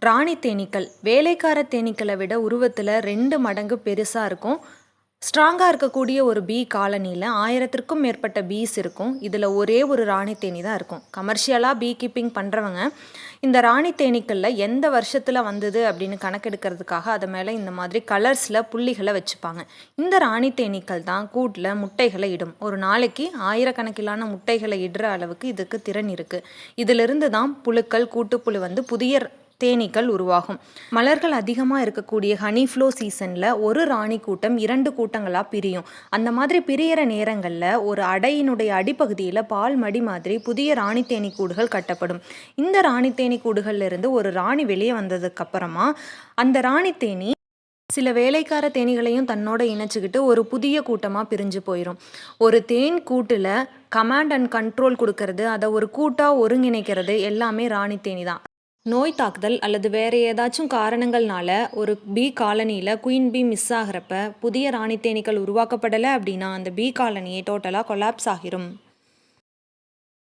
ராணி தேனீக்கள் வேலைக்கார தேனீக்களை விட உருவத்தில் 2 மடங்கு பெருசாக இருக்கும். ஸ்ட்ராங்காக இருக்கக்கூடிய ஒரு பீ காலனியில் 1000த்திற்கும் மேற்பட்ட பீஸ் இருக்கும். இதில் ஒரே ஒரு ராணி தேனி தான் இருக்கும். கமர்ஷியலாக பீ கீப்பிங் பண்ணுறவங்க இந்த ராணி தேனீக்களில் எந்த வருஷத்தில் வந்தது அப்படின்னு கணக்கெடுக்கிறதுக்காக அது மேலே இந்த மாதிரி கலர்ஸில் புள்ளிகளை வச்சுப்பாங்க. இந்த ராணி தேனீக்கள் தான் கூட்டில் முட்டைகளை இடும். ஒரு நாளைக்கு 1000கணக்கிலான முட்டைகளை இடுற அளவுக்கு இதுக்கு திறன் இருக்குது. இதிலிருந்து தான் புழுக்கள் கூட்டுப்புழு வந்து புதிய தேனீக்கள் உருவாகும். மலர்கள் அதிகமாக இருக்கக்கூடிய ஹனி ஃப்ளோ சீசனில் ஒரு ராணி கூட்டம் 2 கூட்டங்களாக பிரியும். அந்த மாதிரி பிரியிற நேரங்களில் ஒரு அடையினுடைய அடிப்பகுதியில் பால் மடி மாதிரி புதிய ராணி தேனீ கூடுகள் கட்டப்படும். இந்த ராணி தேனீ கூடுகள்லேருந்து ஒரு ராணி வெளியே வந்ததுக்கப்புறமா அந்த ராணி தேனி சில வேலைக்கார தேனீகளையும் தன்னோட இணைச்சிக்கிட்டு ஒரு புதிய கூட்டமாக பிரிஞ்சு போயிடும். ஒரு தேன் கூட்டில் கமாண்ட் அண்ட் கண்ட்ரோல் கொடுக்கறது, அதை ஒரு கூட்டாக ஒருங்கிணைக்கிறது எல்லாமே ராணி தேனி தான். நோய் தாக்குதல் அல்லது வேறு ஏதாச்சும் காரணங்கள்னால ஒரு பீ காலனியில் குயின் பீ மிஸ் ஆகிறப்ப புதிய ராணி தேனீக்கள் உருவாக்கப்படலை அப்படின்னா அந்த பீ காலனியே டோட்டலாக கொலாப்ஸ் ஆகிரும்.